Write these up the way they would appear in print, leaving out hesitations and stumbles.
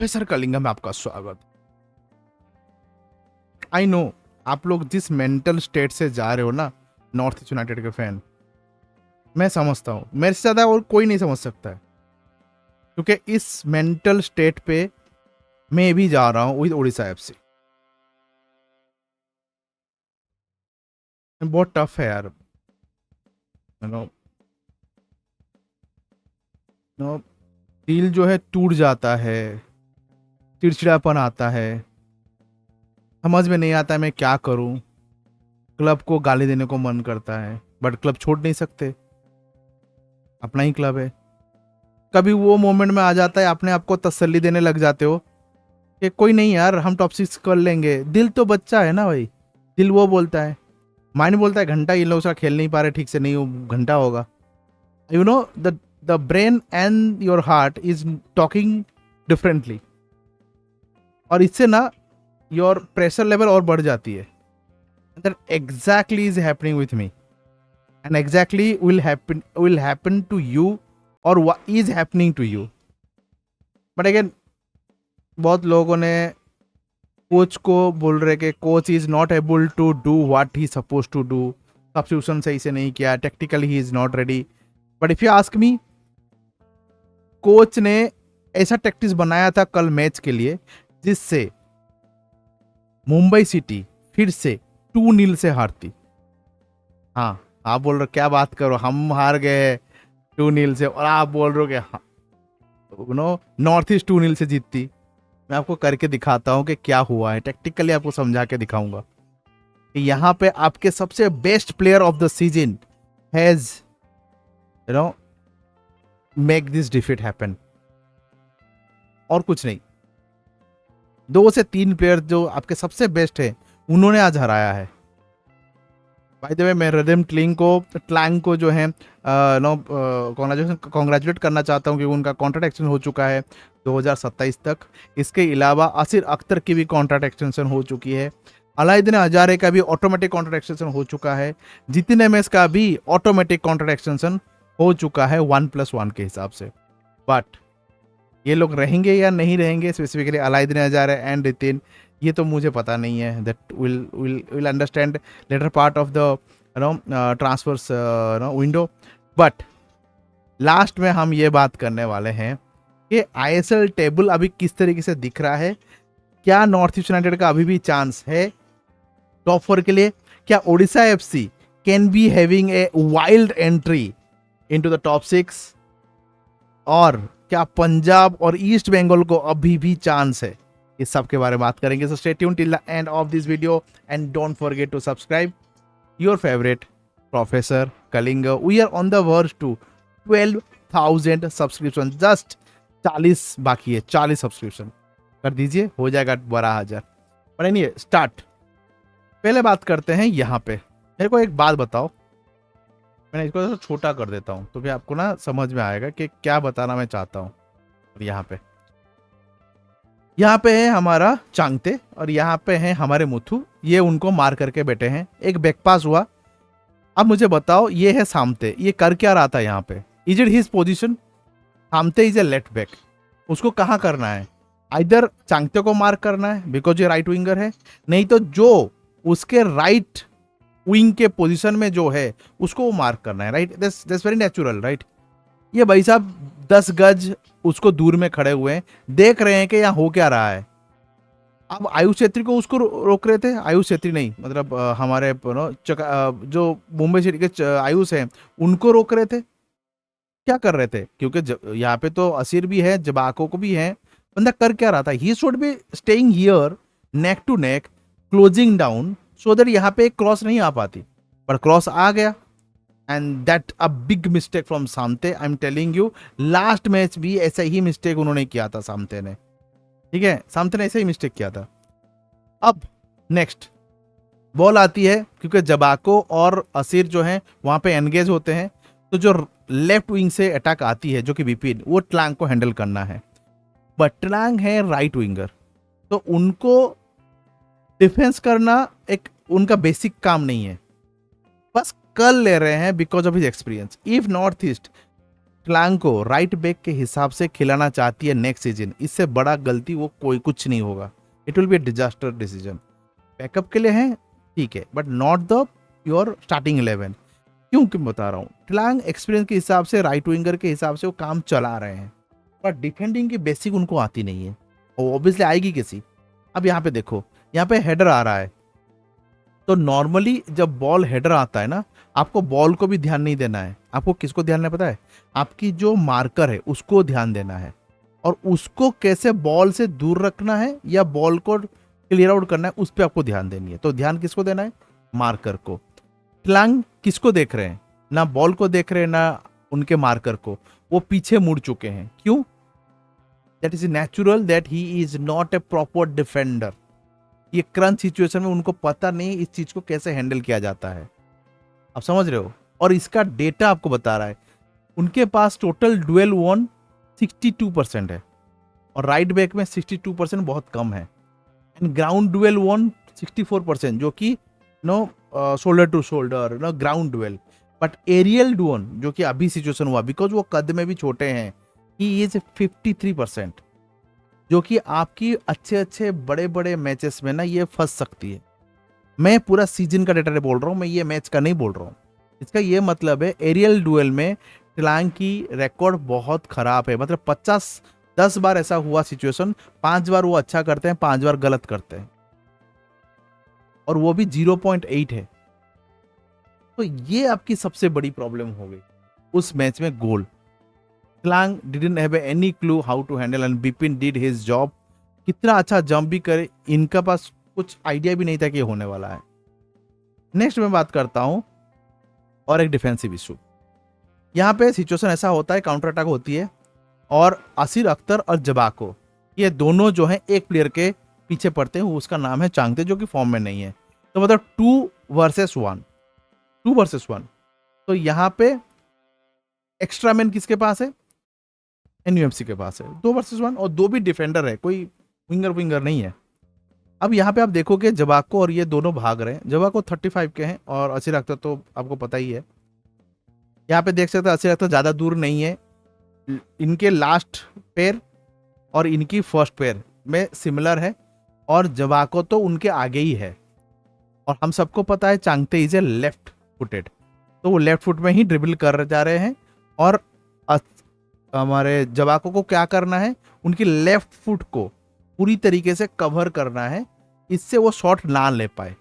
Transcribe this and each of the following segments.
Professor Kalinga में आपका स्वागत। आई नो आप लोग जिस मेंटल स्टेट से जा रहे हो ना, नॉर्थ ईस्ट यूनाइटेड के फैन, मैं समझता हूँ। मेरे से ज्यादा और कोई नहीं समझ सकता है, क्योंकि इस मेंटल स्टेट पे मैं भी जा रहा हूँ विद ओडिशा एफसी। बहुत टफ है यार, यू नो नो दिल जो है टूट जाता है, चिड़चिड़ापन आता है, समझ में नहीं आता है मैं क्या करूं। क्लब को गाली देने को मन करता है, बट क्लब छोड़ नहीं सकते, अपना ही क्लब है। कभी वो मोमेंट में आ जाता है, अपने आप को तसल्ली देने लग जाते हो कि कोई नहीं यार, हम टॉप 6 कर लेंगे। दिल तो बच्चा है ना भाई, दिल वो बोलता है, माइंड बोलता है घंटा ये लोग सा खेल नहीं पा रहे ठीक से, नहीं वो घंटा होगा। You know the brain and your heart is talking differently, और इससे ना योर प्रेशर लेवल और बढ़ जाती है। That exactly is happening with me, and exactly will happen to you, और is happening to you. But again बहुत लोगों ने कोच को बोल रहे कि coach is not able to do what he suppose to do, substitution सही से नहीं किया, technically he is not ready. But if you ask me, coach ने ऐसा टैक्टिक्स बनाया था कल मैच के लिए जिससे मुंबई सिटी फिर से 2-0 से हारती। हाँ, आप बोल रहे हो क्या बात करो, हम हार गए 2-0 से, और आप बोल रहे हो कि हाँ, नॉर्थ ईस्ट 2-0 से जीतती। मैं आपको करके दिखाता हूं कि क्या हुआ है, टेक्टिकली आपको समझा के दिखाऊंगा कि यहाँ पे आपके सबसे best player of the season has make this defeat happen, और कुछ नहीं। 2 से 3 प्लेयर जो आपके सबसे बेस्ट है, उन्होंने आज हराया है। बाय द वे, मैं रदम ट्लैंग को जो है नो कॉन्ग्रेचुलेट करना चाहता हूँ कि उनका कॉन्ट्रैक्ट एक्सटेंशन हो चुका है 2027 तक। इसके अलावा असीर अख्तर की भी कॉन्ट्रैक्ट एक्सटेंशन हो चुकी है। अलाउद्दीन हजारे का भी ऑटोमेटिक कॉन्ट्रैक्ट एक्सटेंशन हो चुका है। जितिन एमएस का भी ऑटोमेटिक कॉन्ट्रैक्ट एक्सटेंशन हो चुका है 1+1 के हिसाब से। बट ये लोग रहेंगे या नहीं रहेंगे, स्पेसिफिकली अलाउद्दीन हजारे एंड रितिन, ये तो मुझे पता नहीं है। That will understand later part of the transfers window. But last में हम ये बात करने वाले हैं कि आईएसएल टेबल अभी किस तरीके से दिख रहा है। क्या नॉर्थ ईस्ट यूनाइटेड का अभी भी चांस है टॉप 4 के लिए? क्या Odisha FC can be having a wild entry into the top 6? और क्या पंजाब और ईस्ट बंगाल को अभी भी चांस है? इस सब के बारे में बात करेंगे। So stay tuned till the end of this video and don't forget to subscribe. Your favourite professor Kalinga, we are on the verge to 12,000 subscription. Just 40 बाकी है, 40 सब्सक्रिप्शन कर दीजिए, हो जाएगा 12,000। पर नहीं, स्टार्ट। पहले बात करते हैं यहाँ पे। मेरे को एक बात बताओ, मैंने इसको थोड़ा छोटा कर देता हूँ तो भी आपको ना समझ में आएगा कि क्या बताना मैं चाहता हूँ। और यहाँ पे है हमारा चांगते, और यहाँ पे है हमारे मुथु। ये उनको मार करके बैठे हैं, एक बैक पास हुआ। अब मुझे बताओ, ये है सामते, ये कर क्या रहा था यहाँ पे? Is it his position? Samte is a left back, उसको कहाँ करना है? इधर चांगते को मार्क करना है बिकॉज ये राइट विंगर है, नहीं तो जो उसके राइट विंग के पोजीशन में जो है उसको वो मार्क करना है। Right, that's very natural, right. ये भाई साहब 10 गज उसको दूर में खड़े हुए हैं, देख रहे हैं कि यहाँ हो क्या रहा है। अब आयुष छेत्री को उसको रोक रहे थे, आयुष छेत्री नहीं, मतलब हमारे जो मुंबई सिटी के आयुष हैं उनको रोक रहे थे। क्या कर रहे थे? क्योंकि यहाँ पे तो असीर भी है, जबाको को भी है। बंदा कर क्या रहा था? He should be staying here neck to neck, closing down, so that यहाँ पे एक क्रॉस नहीं आ पाती, पर क्रॉस आ गया। And that a big mistake from Samte. I am telling you, last match भी ऐसा ही मिस्टेक उन्होंने किया था सामते ने। ठीक है, सामते ने ऐसा ही मिस्टेक किया था। अब नेक्स्ट बॉल आती है, क्योंकि जबाको और असीर जो है वहां पे एंगेज होते हैं, तो जो लेफ्ट विंग से अटैक आती है जो कि विपिन, वो ट्लैंग को हैंडल करना है। बट ट्लैंग है राइट विंगर, तो उनको डिफेंस करना एक उनका बेसिक काम नहीं है, बस कर ले रहे हैं because of his experience. If north east Klang को राइट बैक के हिसाब से खिलाना चाहती है नेक्स्ट सीजन, इससे बड़ा गलती वो कोई कुछ नहीं होगा। It will be A disaster decision. Backup के लिए है ठीक है, but not the your starting 11। क्यों क्यों बता रहा हूँ, क्लांग एक्सपीरियंस के हिसाब से राइट विंगर के हिसाब से वो काम चला रहे हैं, पर डिफेंडिंग की बेसिक उनको आती नहीं है, और ऑब्वियसली आएगी कैसी। अब यहाँ पे देखो, यहाँ पे हेडर आ रहा है, तो नॉर्मली जब बॉल हेडर आता है ना, आपको बॉल को भी ध्यान नहीं देना है, आपको किसको ध्यान देना पता है, आपकी जो मार्कर है उसको ध्यान देना है, और उसको कैसे बॉल से दूर रखना है या बॉल को क्लियर आउट करना है उस पर आपको ध्यान देनी है। तो ध्यान किसको देना है, मार्कर को। क्लांग किसको देख रहे हैं, ना बॉल को देख रहे हैं ना उनके मार्कर को, वो पीछे मुड़ चुके हैं। क्यों, that is natural that he is not a proper defender. ये क्रंच सिचुएशन में उनको पता नहीं इस चीज को कैसे हैंडल किया जाता है, आप समझ रहे हो। और इसका डेटा आपको बता रहा है, उनके पास टोटल डुएल वॉन 62% है, और राइट बैक में 62% बहुत कम है, एंड ग्राउंड डुएल वॉन 64%, जो कि no shoulder to shoulder no ground duel. But aerial duel जो कि अभी सिचुएशन हुआ, बिकॉज वो कद में भी छोटे हैं, ही इज 53%, जो कि आपकी अच्छे अच्छे बड़े बड़े मैचेस में ना ये फंस सकती है। मैं पूरा सीजन का डेटा बोल रहा हूँ, मैं ये मैच का नहीं बोल रहा हूँ। इसका ये मतलब है एरियल डुएल में क्लांग की रिकॉर्ड बहुत खराब है, मतलब 10 बार ऐसा हुआ सिचुएशन, 5 बार वो अच्छा करते हैं, 5 बार गलत करते हैं, और वो भी 0.8 है। तो ये आपकी सबसे बड़ी प्रॉब्लम हो गई उस मैच में। गोल, क्लांग didn't have any clue how to handle, and Bipin did his job. कितना अच्छा जंप भी करे, इनका पास कुछ आइडिया भी नहीं था कि ये होने वाला है। नेक्स्ट मैं बात करता हूं और एक डिफेंसिव इशू। यहाँ पे सिचुएशन ऐसा होता है, काउंटर अटैक होती है, और असीर अख्तर और जबाको ये दोनों जो है एक प्लेयर के पीछे पड़ते हैं, उसका नाम है चांगते, जो कि फॉर्म में नहीं है। तो मतलब 2 वर्सेस 1। तो यहाँ पे एक्स्ट्रा मैन किसके पास है, एनयूएफसी के पास है। 2 वर्सेस 1, और 2 भी डिफेंडर है, कोई विंगर नहीं है। अब यहाँ पे आप देखोगे जबाको और ये दोनों भाग रहे हैं। जबाको 35 के हैं, और असीर अख्तर तो आपको पता ही है। यहाँ पे देख सकते हैं असीर अख्तर ज्यादा दूर नहीं है, इनके लास्ट पैर और इनकी फर्स्ट पैर में सिमिलर है, और जबाको तो उनके आगे ही है। और हम सबको पता है Chhangte is a left footed, तो वो लेफ्ट फुट में ही ड्रिबल कर जा रहे हैं, और हमारे जबाको को क्या करना है, उनकी लेफ्ट फुट को पूरी तरीके से कवर करना है, इससे वो शॉट ना ले पाए।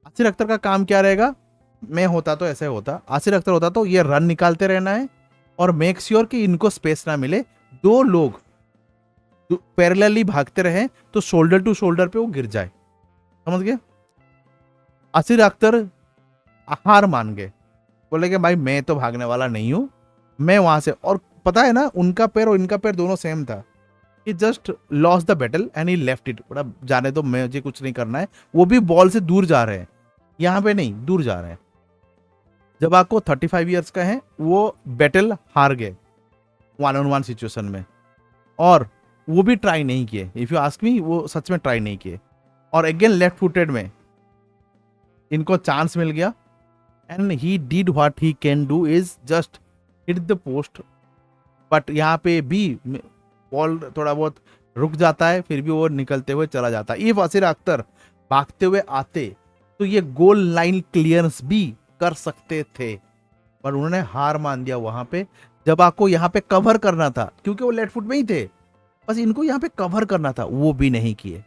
आसिर अख्तर का काम क्या रहेगा, मैं होता तो ऐसे होता, आसिर अख्तर होता तो ये रन निकालते रहना है, और मेक श्योर कि इनको स्पेस ना मिले, 2 लोग पैरेलली भागते रहे, तो शोल्डर टू शोल्डर पे वो गिर जाए, समझ गए। आसिर अख्तर हार मान गए, बोले कि भाई मैं तो भागने वाला नहीं हूं, मैं वहां से, और पता है ना उनका पैर और इनका पैर दोनों सेम था। He just lost the battle and he left it, बड़ा जाने दो, मुझे कुछ नहीं करना है। वो भी बॉल से दूर जा रहे हैं, यहाँ पे नहीं, दूर जा रहे हैं। जब आपको 35 ईयर्स का है, वो बैटल हार गए 1-on-1 सिचुएशन में, और वो भी ट्राई नहीं किए। इफ यू आस्क मी, वो सच में ट्राई नहीं किए। और अगेन लेफ्ट फुटेड में इनको चांस मिल गया, and he did what he can do is just hit the post. But यहाँ पे भी बॉल थोड़ा बहुत रुक जाता है, फिर भी वो निकलते हुए चला जाता है। इफ असीर अख्तर भागते हुए आते तो ये गोल लाइन क्लियरेंस भी कर सकते थे, पर उन्होंने हार मान दिया वहां पे। जब आपको यहाँ पे कवर करना था, क्योंकि वो लेफ्ट फुट में ही थे, बस इनको यहाँ पे कवर करना था, वो भी नहीं किए।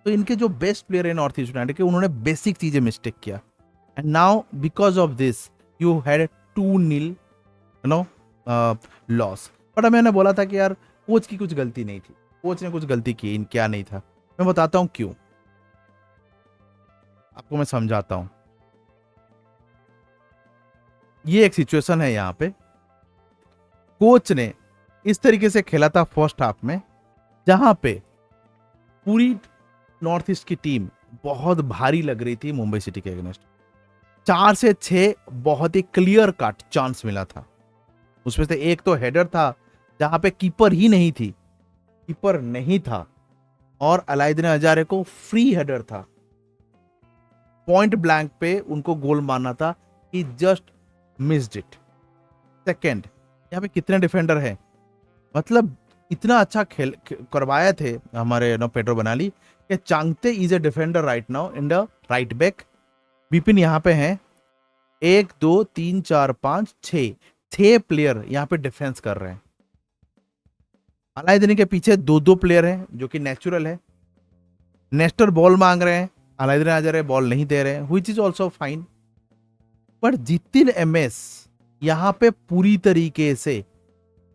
तो इनके जो बेस्ट प्लेयर है नॉर्थ ईस्ट यूनाइटेड के, उन्होंने बेसिक चीजें मिस्टेक किया, and now because of this you had 2-0 loss. But मैंने बोला था कि यार कोच की कुछ गलती नहीं थी, कोच ने कुछ गलती की, क्या नहीं था। मैं बताता हूं क्यों, आपको मैं समझाता हूं। ये एक सिचुएशन है, यहाँ पे कोच ने इस तरीके से खेला था फर्स्ट हाफ में, जहां पे पूरी नॉर्थ ईस्ट की टीम बहुत भारी लग रही थी मुंबई सिटी के अगेंस्ट। 4 से 6 बहुत ही क्लियर कट चांस मिला था, उसमें से एक तो हेडर था जहां पे कीपर ही नहीं थी, कीपर नहीं था, और अलाउद्दीन हजारे को फ्री हेडर था, पॉइंट ब्लैंक पे उनको गोल मारना था, he just missed it. Second. यहाँ पे कितने डिफेंडर हैं, मतलब इतना अच्छा करवाए थे हमारे पेड्रो बनाली कि Changte is a defender right now in the right back. Bipin यहाँ पे हैं, 1 2 3 4 5 6 प्लेयर यहाँ पे डिफेंस कर रहे हैं। अलाइदनी के पीछे 2 2 प्लेयर हैं जो कि नेचुरल है। नेस्टर बॉल मांग रहे हैं, अलाइदनी आ जा रहे, बॉल नहीं दे रहे हैं, व्हिच इज ऑल्सो फाइन। पर जितिन एमएस यहाँ पे पूरी तरीके से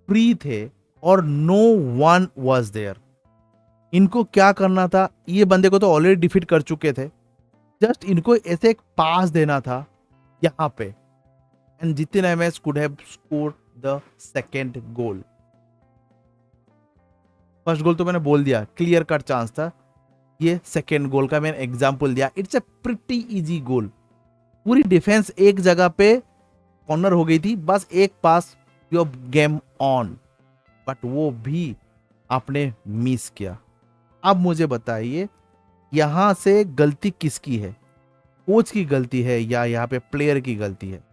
फ्री थे और नो वन वाज देयर। इनको क्या करना था, ये बंदे को तो ऑलरेडी डिफीट कर चुके थे, जस्ट इनको ऐसे एक पास देना था यहाँ पे, and Jitin MS could have scored the second goal. First goal तो मैंने बोल दिया, क्लियर कट चांस था। ये सेकंड गोल का मैंने एग्जांपल दिया, इट्स अ प्रिटी इजी गोल। पूरी डिफेंस एक जगह पे कॉर्नर हो गई थी, बस एक पास, योर गेम ऑन। बट वो भी आपने मिस किया। अब मुझे बताइए यहां से गलती किसकी है, कोच की गलती है या यहाँ पे प्लेयर की गलती है?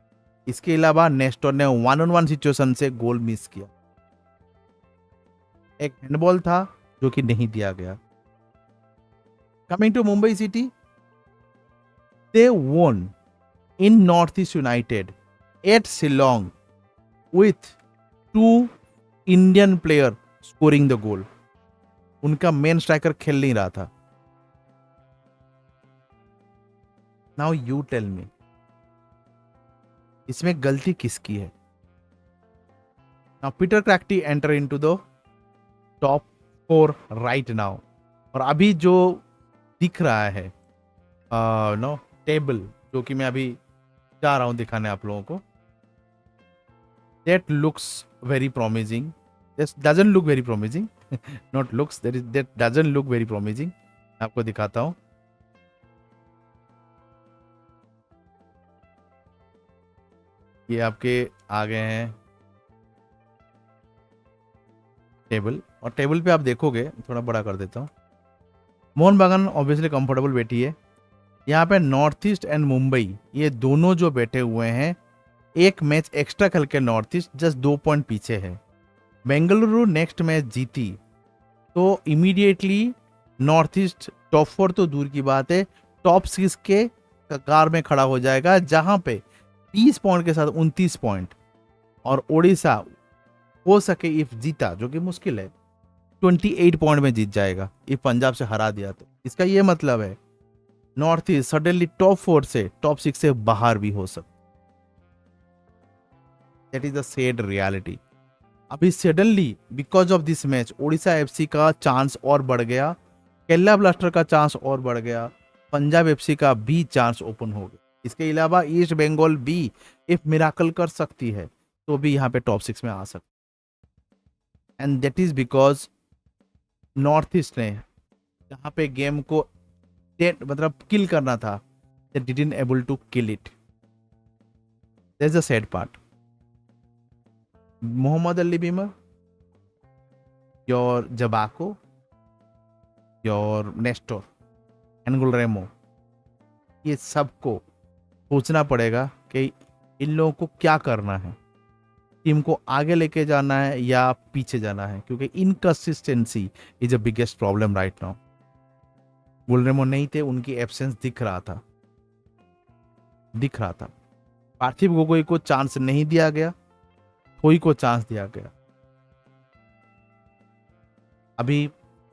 इसके अलावा नेस्टर ने 1-on-1 सिचुएशन से गोल मिस किया। एक हैंडबॉल था जो कि नहीं दिया गया। Coming to Mumbai City, they won in North East United at Shillong with 2 Indian player scoring the goal. उनका मेन स्ट्राइकर खेल नहीं रहा था। नाउ यू टेल मी, इसमें गलती किसकी है? Now Peter Kratky enter into the top 4 right now, और अभी जो दिख रहा है टेबल, जो कि मैं अभी जा रहा हूं दिखाने आप लोगों को, that looks very promising. This doesn't look very promising. Not looks, that doesn't look very promising. आपको दिखाता हूं। ये आपके आ गए हैं टेबल, और टेबल पे आप देखोगे, थोड़ा बड़ा कर देता हूं। मोहन बागान ऑब्वियसली कंफर्टेबल बैठी है। यहाँ पे नॉर्थ ईस्ट एंड मुंबई, ये दोनों जो बैठे हुए हैं, एक मैच एक्स्ट्रा खेल के नॉर्थ ईस्ट जस्ट 2 पॉइंट पीछे है। बेंगलुरु नेक्स्ट मैच जीती तो इमीडिएटली नॉर्थ ईस्ट टॉप 4 तो दूर की बात है, टॉप 6 के कगार में खड़ा हो जाएगा, जहां पे 30 पॉइंट के साथ 29 पॉइंट, और ओडिशा हो सके इफ जीता, जो कि मुश्किल है, 28 पॉइंट में जीत जाएगा इफ पंजाब से हरा दिया तो। इसका ये मतलब है नॉर्थ ईस्ट सडनली टॉप 4 से टॉप 6 से बाहर भी हो सकता। That is the sad reality. अभी suddenly because of this match Odisha FC का चांस और बढ़ गया, केरला ब्लास्टर का चांस और बढ़ गया, पंजाब एफसी का भी चांस ओपन हो गया। इसके अलावा ईस्ट बंगाल भी इफ मिराकल कर सकती है तो भी यहाँ पे टॉप 6 में आ सकती, and that is because north east ने जहाँ पे गेम को मतलब किल करना था, they didn't able to kill it. That's the sad part. Mohammad Ali Beamer, your Jabaco, your Nestor, Angul Remo, ये सबको सोचना पड़ेगा कि इन लोगों को क्या करना है, टीम को आगे लेके जाना है या पीछे जाना है, क्योंकि inconsistency is a biggest problem right now. Guillermo नहीं थे, उनकी एब्सेंस दिख रहा था। पार्थिव गोगोई को चांस नहीं दिया गया, थोई को चांस दिया गया। अभी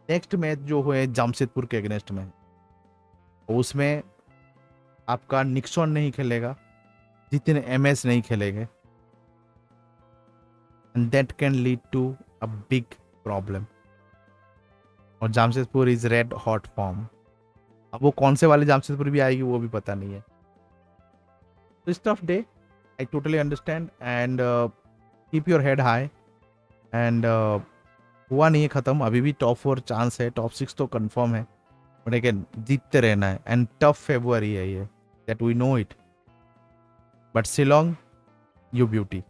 नेक्स्ट मैच जो हुए जमशेदपुर के अगेंस्ट में, उसमें आपका निक्सन नहीं खेलेगा, जितिन एमएस नहीं खेलेंगे, and that can lead to a big problem. और Jamshedpur is red hot form. अब वो कौन से वाले जमशेदपुर भी आएगी वो भी पता नहीं है। तो tough day, I totally understand, and keep your head high, and हुआ नहीं है खत्म, अभी भी टॉप 4 चांस है, टॉप 6 तो कंफर्म है, बट अगेन जीतते रहना है, एंड टफ फेब्रुअरी है ये, that we know it, but Shillong you beauty.